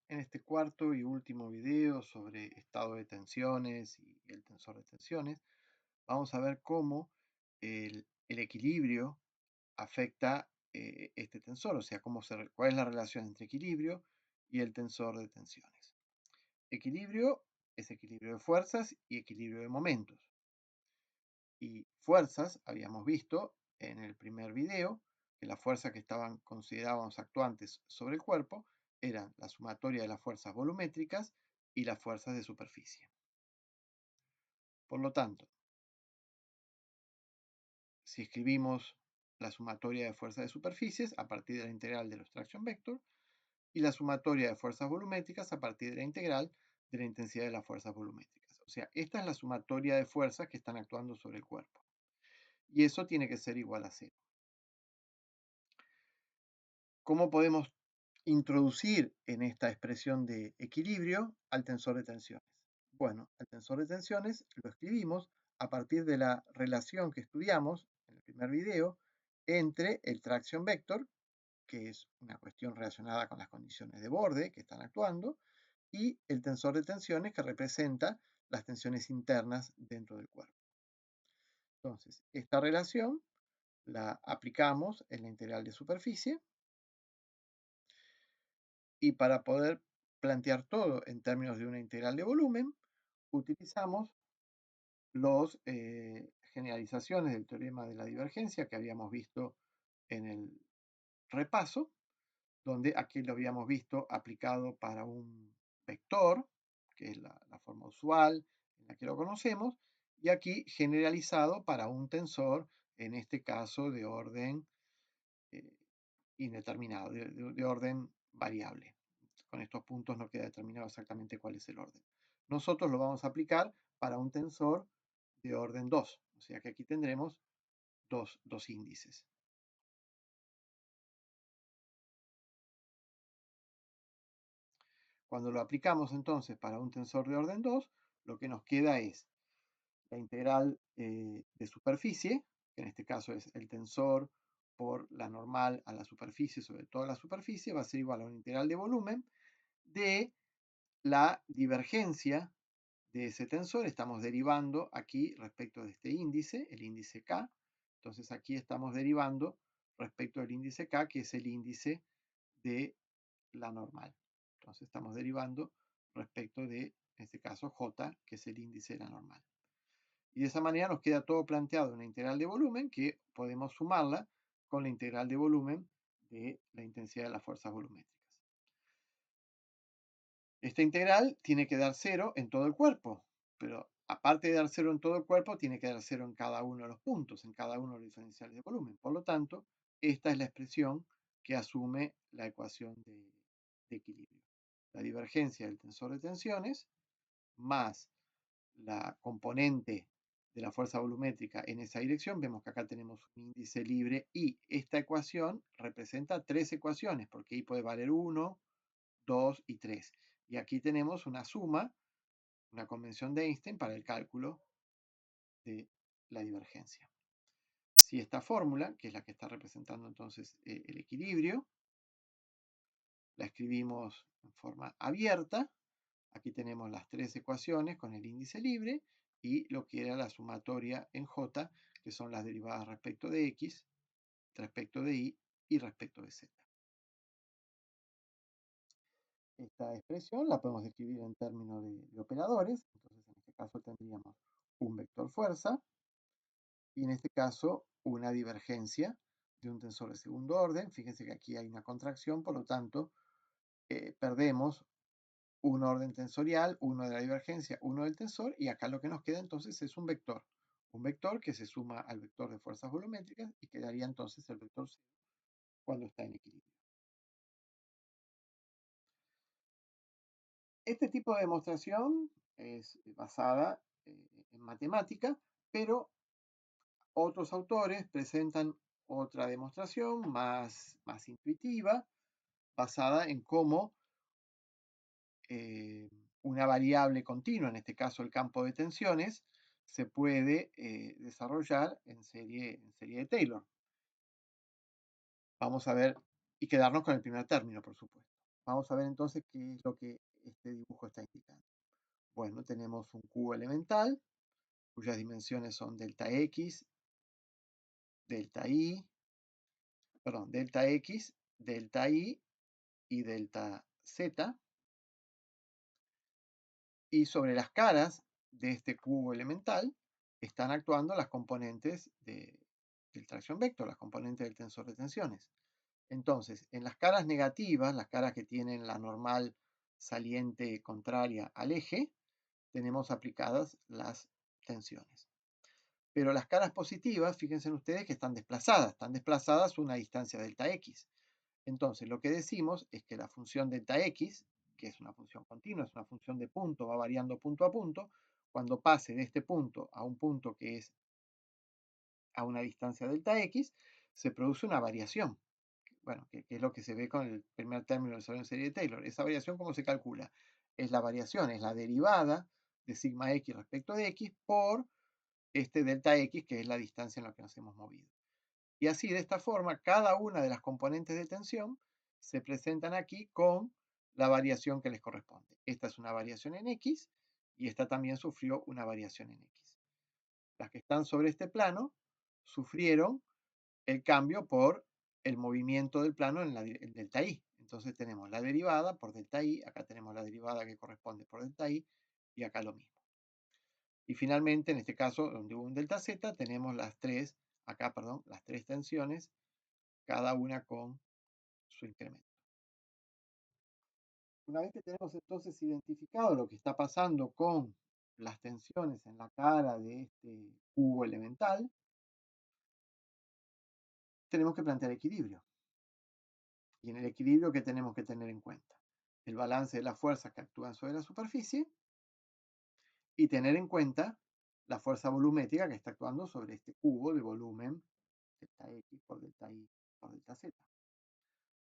En este cuarto y último video sobre estado de tensiones y el tensor de tensiones, vamos a ver cómo el equilibrio afecta este tensor, o sea, cuál es la relación entre equilibrio y el tensor de tensiones. Equilibrio es equilibrio de fuerzas y equilibrio de momentos. Y fuerzas, habíamos visto en el primer video, que las fuerzas que considerábamos actuantes sobre el cuerpo eran la sumatoria de las fuerzas volumétricas y las fuerzas de superficie. Por lo tanto, si escribimos la sumatoria de fuerzas de superficies a partir de la integral de los traction vector y la sumatoria de fuerzas volumétricas a partir de la integral de la intensidad de las fuerzas volumétricas. O sea, esta es la sumatoria de fuerzas que están actuando sobre el cuerpo. Y eso tiene que ser igual a 0. ¿Cómo podemos introducir en esta expresión de equilibrio al tensor de tensiones? Bueno, el tensor de tensiones lo escribimos a partir de la relación que estudiamos en el primer video entre el traction vector, que es una cuestión relacionada con las condiciones de borde que están actuando, y el tensor de tensiones que representa las tensiones internas dentro del cuerpo. Entonces, esta relación la aplicamos en la integral de superficie. Y para poder plantear todo en términos de una integral de volumen, utilizamos las generalizaciones del teorema de la divergencia que habíamos visto en el repaso, donde aquí lo habíamos visto aplicado para un vector, que es la forma usual en la que lo conocemos, y aquí generalizado para un tensor, en este caso de orden eh, indeterminado, de orden variable. Con estos puntos no queda determinado exactamente cuál es el orden. Nosotros lo vamos a aplicar para un tensor de orden 2, o sea que aquí tendremos dos índices. Cuando lo aplicamos entonces para un tensor de orden 2, lo que nos queda es la integral de superficie, que en este caso es el tensor por la normal a la superficie sobre toda la superficie, va a ser igual a una integral de volumen de la divergencia de ese tensor. Estamos derivando aquí respecto de este índice, el índice K. Entonces aquí estamos derivando respecto del índice K, que es el índice de la normal. Entonces estamos derivando respecto de, en este caso, J, que es el índice de la normal. Y de esa manera nos queda todo planteado en una integral de volumen que podemos sumarla con la integral de volumen de la intensidad de las fuerzas volumétricas. Esta integral tiene que dar 0 en todo el cuerpo, pero aparte de dar 0 en todo el cuerpo, tiene que dar 0 en cada uno de los puntos, en cada uno de los diferenciales de volumen. Por lo tanto, esta es la expresión que asume la ecuación de equilibrio. La divergencia del tensor de tensiones más la componente de la fuerza volumétrica en esa dirección. Vemos que acá tenemos un índice libre y esta ecuación representa 3 ecuaciones, porque ahí puede valer 1, 2 y 3. Y aquí tenemos una suma, una convención de Einstein para el cálculo de la divergencia. Si esta fórmula, que es la que está representando entonces el equilibrio, la escribimos en forma abierta, aquí tenemos las 3 ecuaciones con el índice libre y lo que era la sumatoria en J, que son las derivadas respecto de X, respecto de Y y respecto de Z. Esta expresión la podemos escribir en términos de operadores, entonces en este caso tendríamos un vector fuerza y en este caso una divergencia de un tensor de segundo orden. Fíjense que aquí hay una contracción, por lo tanto perdemos un orden tensorial, uno de la divergencia, uno del tensor, y acá lo que nos queda entonces es un vector que se suma al vector de fuerzas volumétricas y quedaría entonces el vector 0 cuando está en equilibrio. Este tipo de demostración es basada en matemática, pero otros autores presentan otra demostración más intuitiva, basada en cómo una variable continua, en este caso el campo de tensiones, se puede desarrollar en serie de Taylor. Vamos a ver y quedarnos con el primer término, por supuesto. Vamos a ver entonces qué es lo que este dibujo está indicando. Bueno, tenemos un cubo elemental cuyas dimensiones son delta x, delta y, perdón, delta x, delta y delta z. Y sobre las caras de este cubo elemental están actuando las componentes del tracción vector, las componentes del tensor de tensiones. Entonces, en las caras negativas, las caras que tienen la normal saliente contraria al eje, tenemos aplicadas las tensiones. Pero las caras positivas, fíjense ustedes que están desplazadas a una distancia delta x. Entonces, lo que decimos es que la función delta x, que es una función continua, es una función de punto, va variando punto a punto, cuando pase de este punto a un punto que es a una distancia delta x, se produce una variación. Bueno, que es lo que se ve con el primer término del desarrollo en serie de Taylor. Esa variación, ¿cómo se calcula? Es la variación, es la derivada de sigma x respecto de x por este delta x, que es la distancia en la que nos hemos movido. Y así, de esta forma, cada una de las componentes de tensión se presentan aquí con la variación que les corresponde. Esta es una variación en x y esta también sufrió una variación en x. Las que están sobre este plano sufrieron el cambio por el movimiento del plano en delta i. Entonces tenemos la derivada por delta i, acá tenemos la derivada que corresponde por delta i y acá lo mismo. Y finalmente, en este caso, donde hubo un delta z, tenemos las tres tensiones, cada una con su incremento. Una vez que tenemos entonces identificado lo que está pasando con las tensiones en la cara de este cubo elemental, tenemos que plantear equilibrio. Y en el equilibrio, ¿qué tenemos que tener en cuenta? El balance de las fuerzas que actúan sobre la superficie y tener en cuenta la fuerza volumétrica que está actuando sobre este cubo de volumen delta x por delta y por delta z.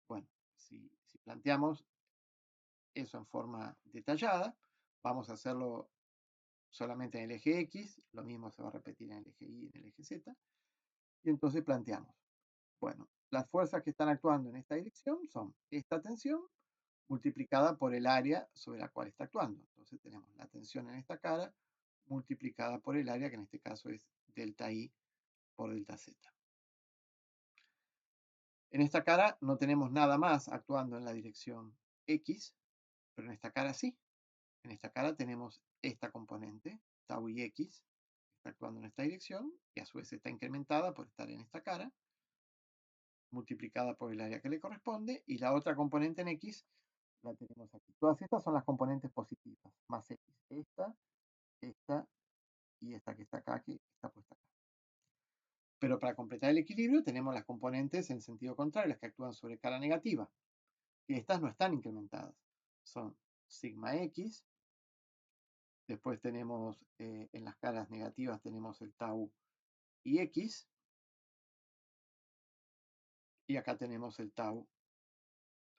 Bueno, si planteamos eso en forma detallada, vamos a hacerlo solamente en el eje X, lo mismo se va a repetir en el eje Y y en el eje Z, y entonces planteamos, bueno, las fuerzas que están actuando en esta dirección son esta tensión multiplicada por el área sobre la cual está actuando. Entonces tenemos la tensión en esta cara multiplicada por el área, que en este caso es delta I por delta Z. En esta cara no tenemos nada más actuando en la dirección X, pero en esta cara sí. En esta cara tenemos esta componente, tau y x, está actuando en esta dirección y a su vez está incrementada por estar en esta cara, multiplicada por el área que le corresponde, y la otra componente en x la tenemos aquí. Todas estas son las componentes positivas, más x. Esta y esta que está acá, que está puesta acá. Pero para completar el equilibrio tenemos las componentes en sentido contrario, las que actúan sobre cara negativa. Y estas no están incrementadas. Son sigma x. Después tenemos en las caras negativas tenemos el tau y x. Y acá tenemos el tau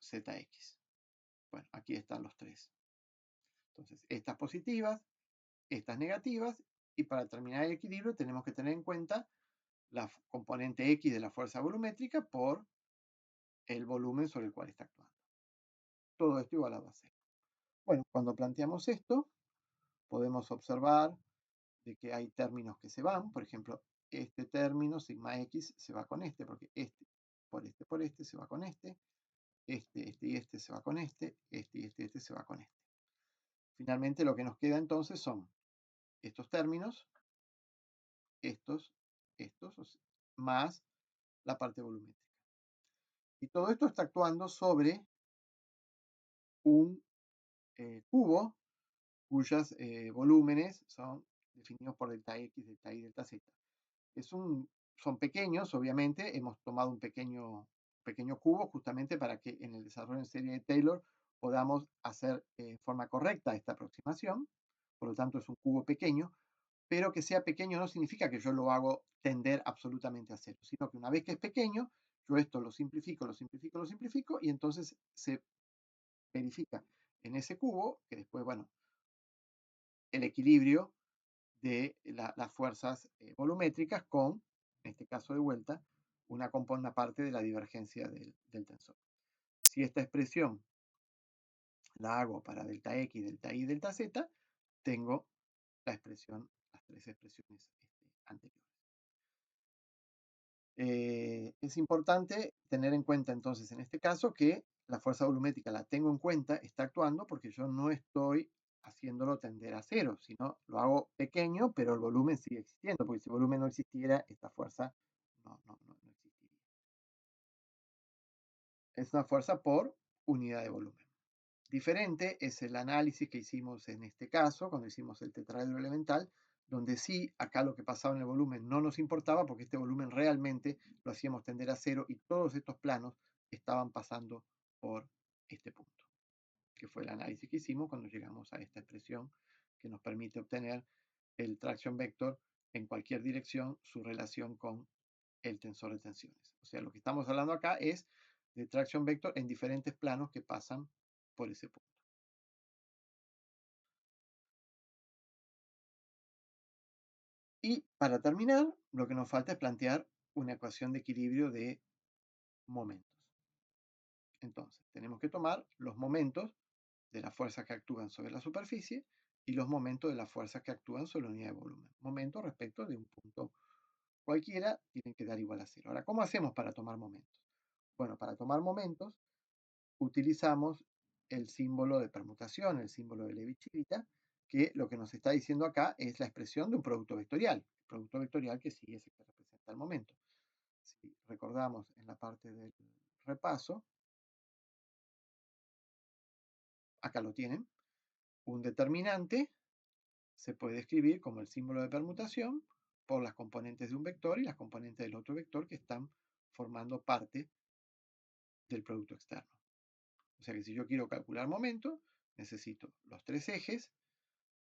zx. Bueno, aquí están los tres. Entonces, estas positivas, estas negativas. Y para terminar el equilibrio tenemos que tener en cuenta la componente x de la fuerza volumétrica por el volumen sobre el cual está actuando. Todo esto igualado a 0. Bueno, cuando planteamos esto, podemos observar de que hay términos que se van. Por ejemplo, este término, sigma x, se va con este, porque este por este, se va con este. Este y este se va con este y este se va con este. Finalmente lo que nos queda entonces son estos términos, estos, más la parte volumétrica. Y todo esto está actuando sobre un cubo cuyos volúmenes son definidos por delta x, delta y, delta z. Son pequeños, obviamente, hemos tomado un pequeño cubo justamente para que en el desarrollo en serie de Taylor podamos hacer forma correcta esta aproximación. Por lo tanto, es un cubo pequeño, pero que sea pequeño no significa que yo lo hago tender absolutamente a cero, sino que una vez que es pequeño, yo esto lo simplifico, y entonces se verifica en ese cubo que después, bueno, el equilibrio de las fuerzas volumétricas con, en este caso de vuelta, una parte de la divergencia del tensor. Si esta expresión la hago para delta X, delta Y, delta Z, tengo la expresión, las tres expresiones anteriores. Es importante tener en cuenta entonces en este caso que la fuerza volumétrica la tengo en cuenta, está actuando porque yo no estoy haciéndolo tender a cero, sino lo hago pequeño, pero el volumen sigue existiendo, porque si el volumen no existiera, esta fuerza no existiría. Es una fuerza por unidad de volumen. Diferente es el análisis que hicimos en este caso, cuando hicimos el tetraedro elemental, donde sí, acá lo que pasaba en el volumen no nos importaba porque este volumen realmente lo hacíamos tender a cero y todos estos planos estaban pasando por este punto, que fue el análisis que hicimos cuando llegamos a esta expresión que nos permite obtener el traction vector en cualquier dirección, su relación con el tensor de tensiones. O sea, lo que estamos hablando acá es de traction vector en diferentes planos que pasan por ese punto. Y para terminar, lo que nos falta es plantear una ecuación de equilibrio de momentos. Entonces, tenemos que tomar los momentos de las fuerzas que actúan sobre la superficie y los momentos de las fuerzas que actúan sobre la unidad de volumen. Momentos respecto de un punto cualquiera tienen que dar igual a cero. Ahora, ¿cómo hacemos para tomar momentos? Bueno, para tomar momentos utilizamos el símbolo de permutación, el símbolo de Levi-Civita, que lo que nos está diciendo acá es la expresión de un producto vectorial. El producto vectorial que sí es el que representa el momento. Si recordamos en la parte del repaso, acá lo tienen, un determinante se puede escribir como el símbolo de permutación por las componentes de un vector y las componentes del otro vector que están formando parte del producto externo. O sea que si yo quiero calcular momento, necesito los tres ejes,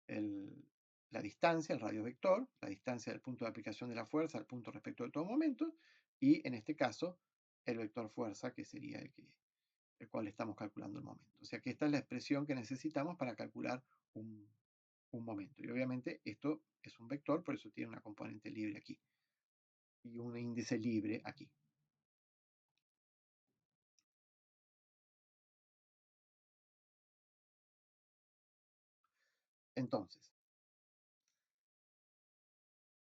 la distancia, el radio vector, la distancia del punto de aplicación de la fuerza al punto respecto de todo momento, y en este caso el vector fuerza, que sería el cual estamos calculando el momento. O sea que esta es la expresión que necesitamos para calcular un momento. Y obviamente esto es un vector, por eso tiene una componente libre aquí y un índice libre aquí. Entonces,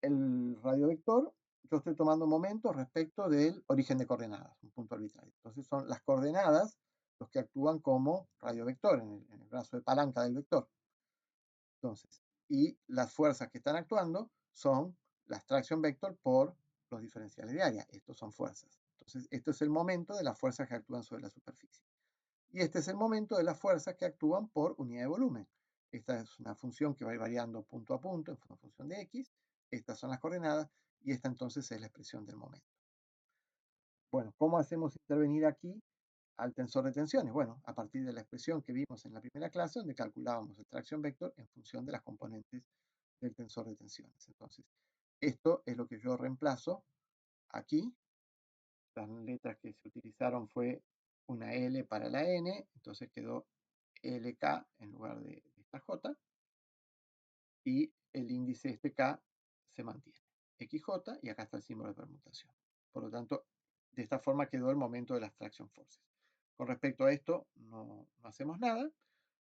el radiovector, yo estoy tomando momentos respecto del origen de coordenadas, un punto arbitrario. Entonces son las coordenadas los que actúan como radiovector en el brazo de palanca del vector. Entonces, y las fuerzas que están actuando son las tracción vector por los diferenciales de área. Estos son fuerzas. Entonces, esto es el momento de las fuerzas que actúan sobre la superficie. Y este es el momento de las fuerzas que actúan por unidad de volumen. Esta es una función que va a ir variando punto a punto en función de x. Estas son las coordenadas y esta entonces es la expresión del momento. Bueno, ¿cómo hacemos intervenir aquí al tensor de tensiones? Bueno, a partir de la expresión que vimos en la primera clase, donde calculábamos el tracción vector en función de las componentes del tensor de tensiones. Entonces, esto es lo que yo reemplazo aquí. Las letras que se utilizaron fue una L para la N, entonces quedó LK en lugar de esta J, y el índice este K se mantiene. XJ, y acá está el símbolo de permutación. Por lo tanto, de esta forma quedó el momento de las traction forces. Con respecto a esto, no hacemos nada,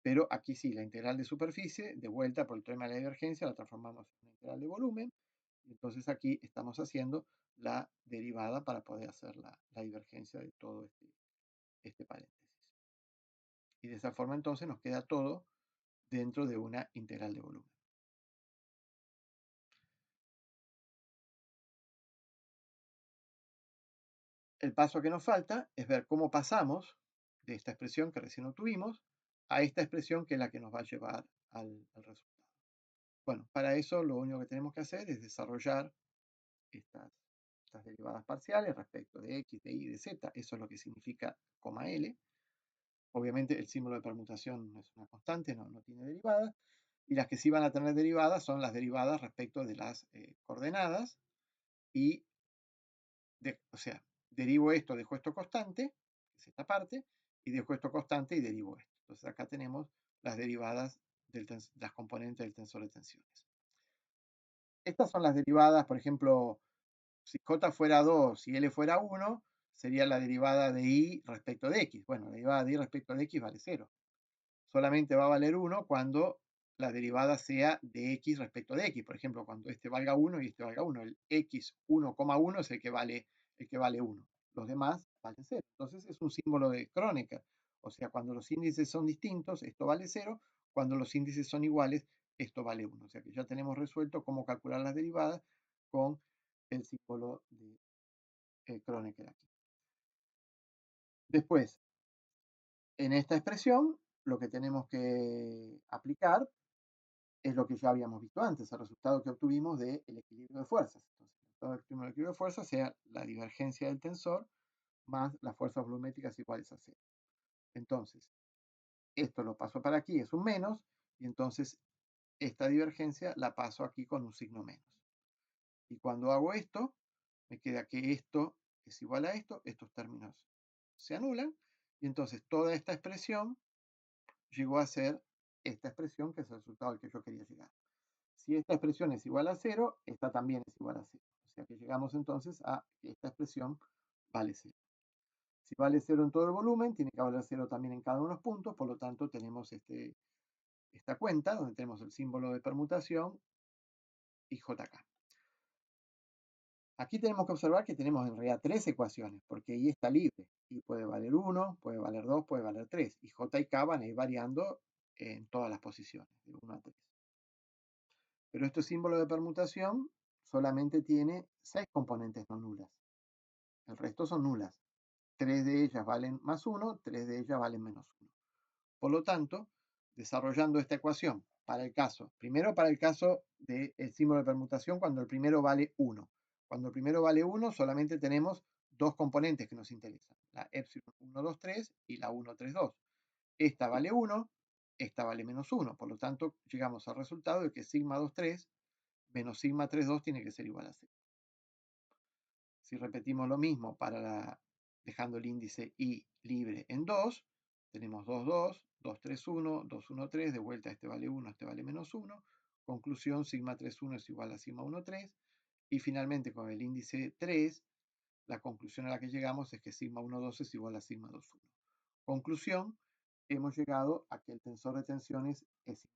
pero aquí sí, la integral de superficie, de vuelta por el teorema de la divergencia, la transformamos en una integral de volumen, y entonces aquí estamos haciendo la derivada para poder hacer la divergencia de todo este paréntesis. Y de esa forma entonces nos queda todo dentro de una integral de volumen. El paso que nos falta es ver cómo pasamos de esta expresión que recién obtuvimos a esta expresión que es la que nos va a llevar al resultado. Bueno, para eso lo único que tenemos que hacer es desarrollar estas derivadas parciales respecto de x, de y, de z. Eso es lo que significa coma L. Obviamente el símbolo de permutación es una constante, no tiene derivadas. Y las que sí van a tener derivadas son las derivadas respecto de las coordenadas. Y, o sea, derivo esto, dejo esto constante, que es esta parte, y dejo esto constante y derivo esto. Entonces acá tenemos las derivadas de las componentes del tensor de tensiones. Estas son las derivadas, por ejemplo, si j fuera 2 y l fuera 1, sería la derivada de y respecto de x. Bueno, la derivada de y respecto de x vale 0. solamente va a valer 1 cuando la derivada sea de x respecto de x. Por ejemplo, cuando este valga 1 y este valga 1. El x 1,1 es el que vale 1. Los demás valen 0. Entonces es un símbolo de Kronecker. O sea, cuando los índices son distintos, esto vale 0. Cuando los índices son iguales, esto vale 1. O sea que ya tenemos resuelto cómo calcular las derivadas con el símbolo de Kronecker aquí. Después, en esta expresión, lo que tenemos que aplicar es lo que ya habíamos visto antes, el resultado que obtuvimos del equilibrio de fuerzas. Entonces, el resultado que obtuvimos del equilibrio de fuerzas sea la divergencia del tensor más las fuerzas volumétricas iguales a 0. Entonces, esto lo paso para aquí, es un menos, y entonces esta divergencia la paso aquí con un signo menos. Y cuando hago esto, me queda que esto es igual a esto, estos términos se anulan, y entonces toda esta expresión llegó a ser esta expresión que es el resultado al que yo quería llegar. Si esta expresión es igual a 0, esta también es igual a 0. O sea que llegamos entonces a que esta expresión vale 0. Si vale 0 en todo el volumen, tiene que valer 0 también en cada uno de los puntos, por lo tanto tenemos esta cuenta donde tenemos el símbolo de permutación y JK. Aquí tenemos que observar que tenemos en realidad 3 ecuaciones, porque Y está libre. Y puede valer 1, puede valer 2, puede valer 3. Y J y K van a ir variando en todas las posiciones, de 1 a 3. Pero este símbolo de permutación solamente tiene 6 componentes no nulas. El resto son nulas. 3 de ellas valen más 1, 3 de ellas valen menos 1. Por lo tanto, desarrollando esta ecuación para el caso, primero para el caso del símbolo de permutación cuando el primero vale 1. Cuando el primero vale 1, solamente tenemos dos componentes que nos interesan, la epsilon 1, 2, 3 y la 1, 3, 2. Esta vale 1, esta vale menos 1. Por lo tanto, llegamos al resultado de que sigma 2, 3 menos sigma 3, 2 tiene que ser igual a 0. Si repetimos lo mismo dejando el índice I libre en 2, tenemos 2, 2, 2, 3, 1, 2, 1, 3, de vuelta este vale 1, este vale menos 1. Conclusión, sigma 3, 1 es igual a sigma 1, 3. Y finalmente con el índice 3, la conclusión a la que llegamos es que sigma 1, 2 es igual a sigma 2, 1. Conclusión, hemos llegado a que el tensor de tensiones es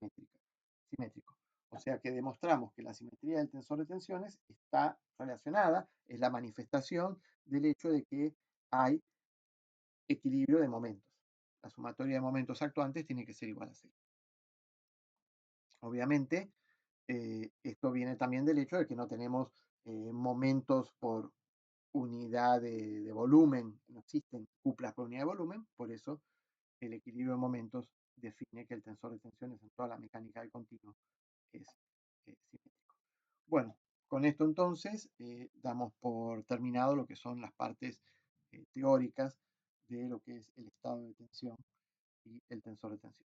simétrico. O sea que demostramos que la simetría del tensor de tensiones está relacionada, es la manifestación del hecho de que hay equilibrio de momentos. La sumatoria de momentos actuantes tiene que ser igual a 0. Obviamente, esto viene también del hecho de que no tenemos momentos por unidad de volumen, no existen cuplas por unidad de volumen, por eso el equilibrio de momentos define que el tensor de tensiones en toda la mecánica del continuo es simétrico. Bueno, con esto entonces damos por terminado lo que son las partes teóricas de lo que es el estado de tensión y el tensor de tensión.